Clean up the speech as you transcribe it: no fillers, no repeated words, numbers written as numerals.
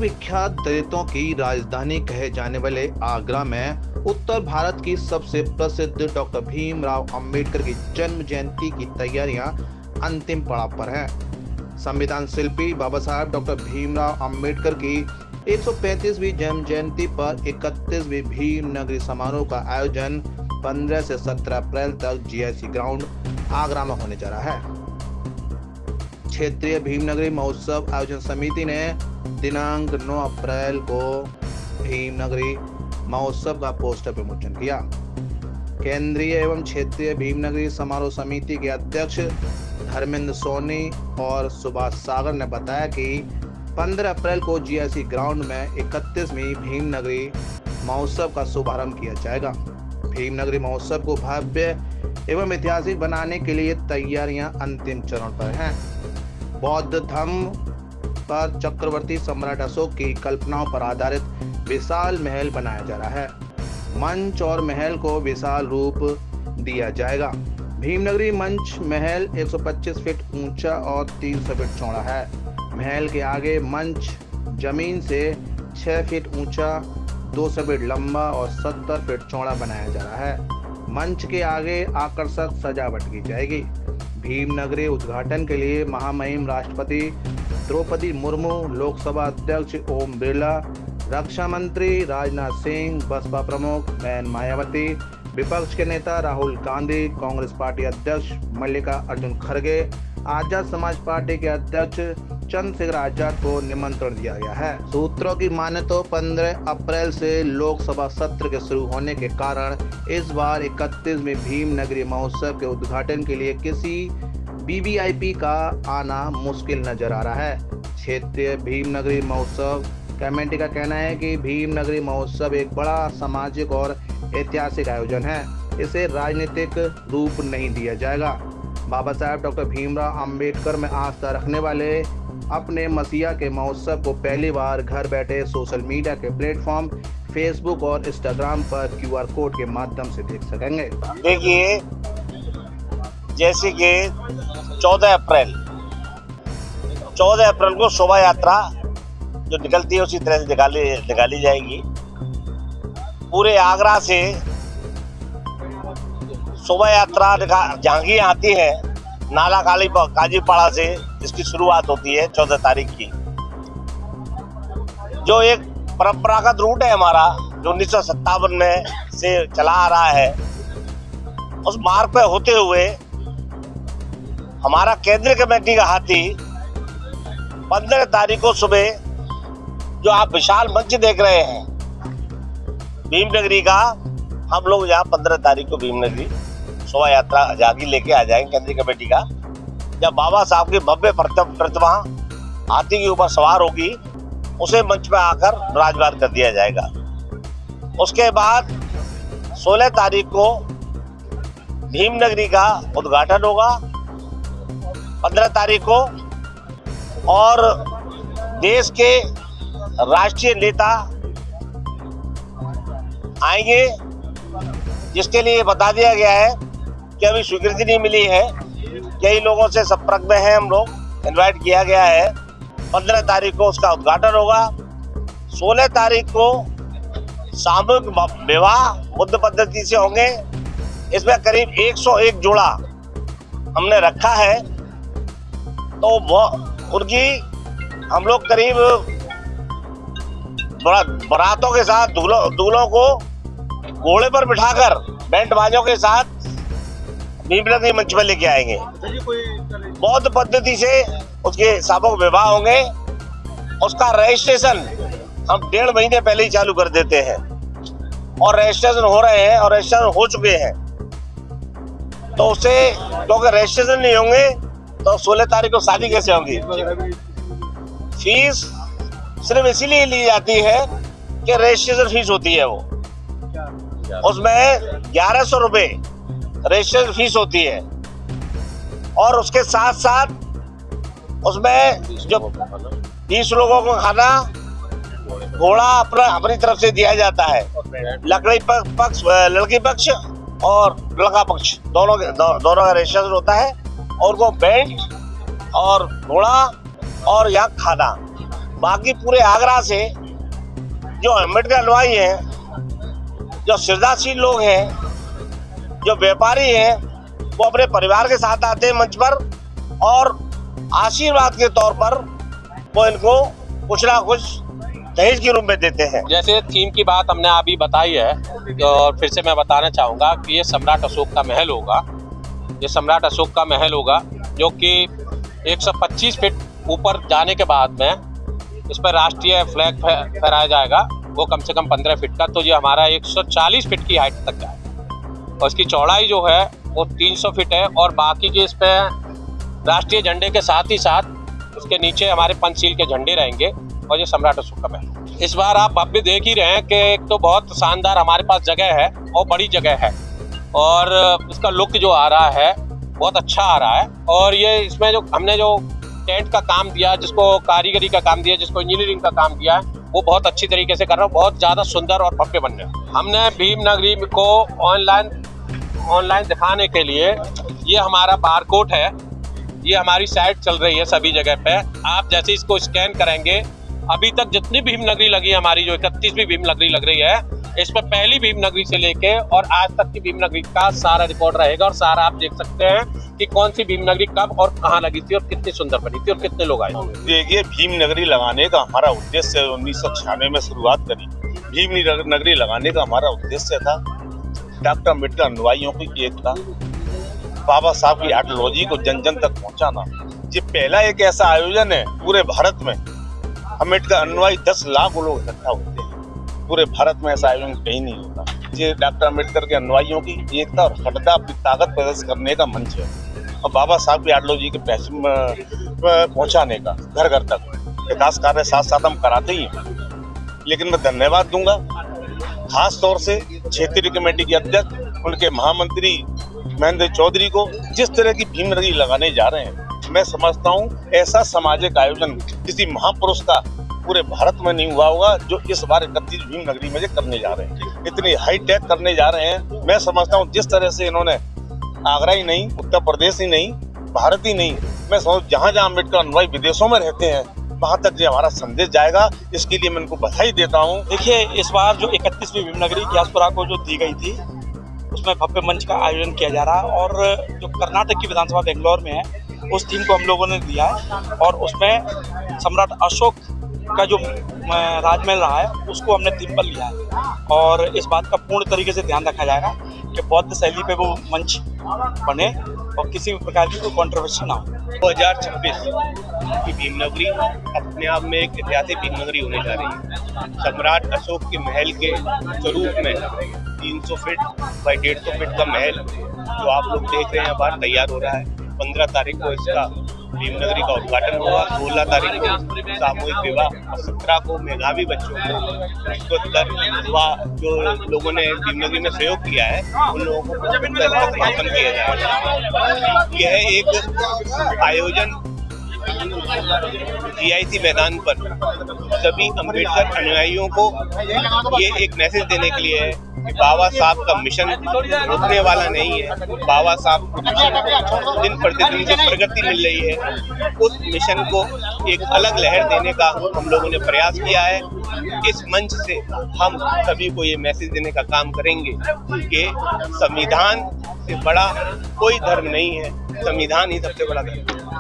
विख्यात दलितों की राजधानी कहे जाने वाले आगरा में उत्तर भारत की सबसे प्रसिद्ध डॉक्टर भीमराव अंबेडकर की जन्म जयंती की तैयारियां अंतिम पड़ाव पर हैं। संविधान शिल्पी बाबा साहब डॉक्टर भीमराव अंबेडकर की 135वीं जन्म जयंती पर 31वीं भीम नगरी समारोह का आयोजन 15 से 17 अप्रैल तक जीआईसी ग्राउंड आगरा में होने जा रहा है। क्षेत्रीय भीमनगरी महोत्सव आयोजन समिति ने दिनांक 9 अप्रैल को भीमनगरी महोत्सव का पोस्टर विमोचन किया। केंद्रीय एवं क्षेत्रीय भीमनगरी समारोह समिति के अध्यक्ष धर्मेंद्र सोनी और सुभाष सागर ने बताया कि 15 अप्रैल को जीआईसी ग्राउंड में 31वीं भीमनगरी महोत्सव का शुभारंभ किया जाएगा। भीमनगरी महोत्सव को भव्य एवं ऐतिहासिक बनाने के लिए तैयारियां अंतिम चरण पर हैं। बौद्ध धर्म पर चक्रवर्ती सम्राट अशोक की कल्पनाओं पर आधारित विशाल महल बनाया जा रहा है। मंच और महल को विशाल रूप दिया जाएगा। भीमनगरी मंच महल 125 फीट ऊंचा और 300 फीट चौड़ा है। महल के आगे मंच जमीन से 6 फीट ऊंचा, 200 फीट लंबा और 70 फीट चौड़ा बनाया जा रहा है। मंच के आगे आकर्षक सजावट की जाएगी। भीमनगरी उद्घाटन के लिए महामहिम राष्ट्रपति द्रौपदी मुर्मू, लोकसभा अध्यक्ष ओम बिरला, रक्षा मंत्री राजनाथ सिंह, बसपा प्रमुख बहन मायावती, विपक्ष के नेता राहुल गांधी, कांग्रेस पार्टी अध्यक्ष मल्लिकार्जुन खड़गे, आजाद समाज पार्टी के अध्यक्ष चंद्रशेखर आजाद को निमंत्रण दिया गया है। सूत्रों की माने तो 15 अप्रैल से लोकसभा सत्र के शुरू होने के कारण इस बार 31वीं भीमनगरी महोत्सव के उद्घाटन के लिए किसी वीवीआईपी का आना मुश्किल नजर आ रहा है। क्षेत्रीय भीमनगरी महोत्सव कमेटी का कहना है कि भीमनगरी महोत्सव एक बड़ा सामाजिक और ऐतिहासिक आयोजन है। इसे राजनीतिक रूप नहीं दिया जाएगा। बाबा साहब डॉक्टर भीमराव अंबेडकर में आस्था रखने वाले अपने मसीहा के महोत्सव को पहली बार घर बैठे सोशल मीडिया के प्लेटफॉर्म फेसबुक और इंस्टाग्राम पर क्यूआर कोड के माध्यम से देख सकेंगे। देखिए, जैसे कि 14 अप्रैल को शोभा यात्रा जो निकलती है उसी तरह से निकाली जाएगी। पूरे आगरा से शोभा यात्रा झांकी आती है, नाला काजीपाड़ा से इसकी शुरुआत होती है 14 तारीख की। जो एक परंपरागत रूट है हमारा, जो 1957 में से चला आ रहा है, उस मार्ग पे होते हुए हमारा केंद्रीय कमेटी का हाथी 15 तारीख को सुबह जो आप विशाल मंच देख रहे हैं भीमनगरी का, हम लोग यहाँ 15 तारीख को भीमनगरी शोभा यात्रा झांकी लेके आ जाएंगे केंद्रीय कमेटी का। जब बाबा साहब की भव्य प्रतिमा हाथी के ऊपर सवार होगी, उसे मंच में आकर विराजमान कर दिया जाएगा। उसके बाद 16 तारीख को भीमनगरी का उद्घाटन होगा, 15 तारीख को, और देश के राष्ट्रीय नेता आएंगे, जिसके लिए बता दिया गया है कि अभी स्वीकृति नहीं मिली है। कई लोगों से संपर्क में है, हम लोग इनवाइट किया गया है। 15 तारीख को उसका उद्घाटन होगा। 16 तारीख को सामूहिक विवाह बुद्ध पद्धति से होंगे। इसमें करीब 101 जोड़ा हमने रखा है। तो वो उनकी हम लोग करीब बारातों के साथ दूल्हों को घोड़े पर बिठाकर बैंड बाजों के साथ भीमनगरी मंच में लेके आएंगे। बौद्ध पद्धति से उसके सामूहिक विवाह होंगे। उसका रजिस्ट्रेशन हम 1.5 महीने पहले ही चालू कर देते हैं, और रजिस्ट्रेशन हो रहे हैं और रजिस्ट्रेशन हो चुके हैं। तो उससे क्योंकि रजिस्ट्रेशन नहीं होंगे तो 16 तारीख को शादी कैसे होगी। फीस सिर्फ इसीलिए ली जाती है कि रजिस्ट्रेशन फीस होती है, वो उसमें 1100 रुपये रजिस्ट्रेशन फीस होती है। और उसके साथ साथ उसमें जो 20 लोगों को खाना घोड़ा अपनी तरफ से दिया जाता है। लड़की पक्ष और लड़का पक्ष दोनों का रजिस्ट्रेशन होता है, और वो बैंड और घोड़ा और यहाँ खाना बाकी पूरे आगरा से जो अम्बेडकर अनुयायी हैं, जो श्रद्धाशील लोग हैं, जो व्यापारी हैं, वो अपने परिवार के साथ आते हैं मंच पर और आशीर्वाद के तौर पर वो इनको कुछ ना कुछ दहेज के रूप में देते हैं। जैसे थीम की बात हमने अभी बताई है और फिर से मैं बताना चाहूँगा कि ये सम्राट अशोक का महल होगा। ये सम्राट अशोक का महल होगा जो कि 125 फीट ऊपर जाने के बाद में इस पर राष्ट्रीय फ्लैग फहराया जाएगा, वो कम से कम 15 फीट का, तो ये हमारा 140 फीट की हाइट तक जाएगा। और इसकी चौड़ाई जो है वो 300 फीट है और बाकी के इस पर राष्ट्रीय झंडे के साथ ही साथ उसके नीचे हमारे पंचशील के झंडे रहेंगे और ये सम्राट अशोक का महल। इस बार आप भी देख ही रहे हैं कि एक तो बहुत शानदार हमारे पास जगह है और बड़ी जगह है और इसका लुक जो आ रहा है बहुत अच्छा आ रहा है। और ये इसमें जो हमने जो टेंट का काम दिया, जिसको कारीगरी का काम दिया, जिसको इंजीनियरिंग का काम दिया है, वो बहुत अच्छी तरीके से कर रहा है, बहुत ज़्यादा सुंदर और भव्य बन रहा है। हमने भीम नगरी को ऑनलाइन दिखाने के लिए ये हमारा बारकोड है, ये हमारी साइट चल रही है सभी जगह पे। आप जैसे इसको स्कैन करेंगे, अभी तक जितनी भीम नगरी लगी है हमारी, जो 31वीं भीम नगरी लग रही है, इस पर पहली भीम नगरी से लेके और आज तक की भीम नगरी का सारा रिकॉर्ड रहेगा और सारा आप देख सकते हैं कि कौन सी भीम नगरी कब और कहाँ लगी थी और कितनी सुंदर बनी थी और कितने लोग आए। देखिए, भीम नगरी लगाने का हमारा उद्देश्य 1996 में शुरुआत करी। भीम नगरी लगाने का हमारा उद्देश्य था डॉक्टर अम्बेडकर अनुयायियों की एकता, बाबा साहब की आइडियोलॉजी को जन जन तक पहुंचाना। ये पहला एक ऐसा आयोजन है पूरे भारत में, अम्बेडकर अनुयायी 10 लाख लोग इकट्ठा होते हैं। पूरे भारत में ऐसा आयोजन कहीं नहीं होता। ये डॉक्टर अम्बेडकर के अनुयायियों की एकता और अखंडता अपनी ताकत प्रदर्शित करने का मंच है और बाबा साहब की आइडियोलॉजी के पैसे पहुंचाने का घर घर तक विकास कार्य साथ साथ हम कराते ही हैं। लेकिन मैं धन्यवाद दूंगा खास तौर से क्षेत्रीय कमेटी के अध्यक्ष, उनके महामंत्री महेंद्र चौधरी को, जिस तरह की भीम नगरी लगाने जा रहे हैं। मैं समझता हूँ ऐसा सामाजिक आयोजन किसी महापुरुष का पूरे भारत में नहीं हुआ होगा जो इस बार 31 भीम नगरी में करने जा रहे हैं। इतनी हाईटेक करने जा रहे हैं। मैं समझता हूँ जिस तरह से इन्होंने आगरा ही नहीं, उत्तर प्रदेश ही नहीं, भारत ही नहीं, मैं समझ जहाँ जहाँ अम्बेडकर अनुयायी विदेशों में रहते हैं वहाँ तक ये हमारा संदेश जाएगा। इसके लिए मैं इनको बधाई देता हूँ। देखिए, इस बार जो 31वीं भीम नगरी ग्यासपुरा को जो दी गई थी, उसमें भव्य मंच का आयोजन किया जा रहा है और जो कर्नाटक की विधानसभा बेंगलोर में है, उस थीम को हम लोगों ने दिया है और उसमें सम्राट अशोक का जो राजमहल रहा है उसको हमने थीम पर लिया है और इस बात का पूर्ण तरीके से ध्यान रखा जाएगा कि बौद्ध शैली पे वो मंच बने और किसी भी प्रकार की कोई कंट्रोवर्सी ना हो। 2026 की भीम नगरी अपने आप में एक ऐतिहासिक भीम नगरी होने जा रही है। सम्राट अशोक के महल के स्वरूप में 300 फीट बाई 150 फीट का महल जो आप लोग देख रहे हैं बाहर तैयार हो रहा है। 15 तारीख को इसका भीम नगरी का उद्घाटन होगा, 16 तारीख को सामूहिक विवाह और 17 को मेधावी बच्चों को जो लोगों ने भीम नगरी में सहयोग किया है उन लोगों को समापन किया जाएगा। यह एक आयोजन GIC मैदान पर सभी अम्बेडकर अनुयायियों को ये एक मैसेज देने के लिए है कि बाबा साहब का मिशन रुकने वाला नहीं है। बाबा साहब दिन प्रतिदिन जो प्रगति मिल रही है, उस मिशन को एक अलग लहर देने का हम लोगों ने प्रयास किया है। इस मंच से हम सभी को ये मैसेज देने का काम करेंगे कि संविधान से बड़ा कोई धर्म नहीं है, संविधान ही सबसे बड़ा धर्म है।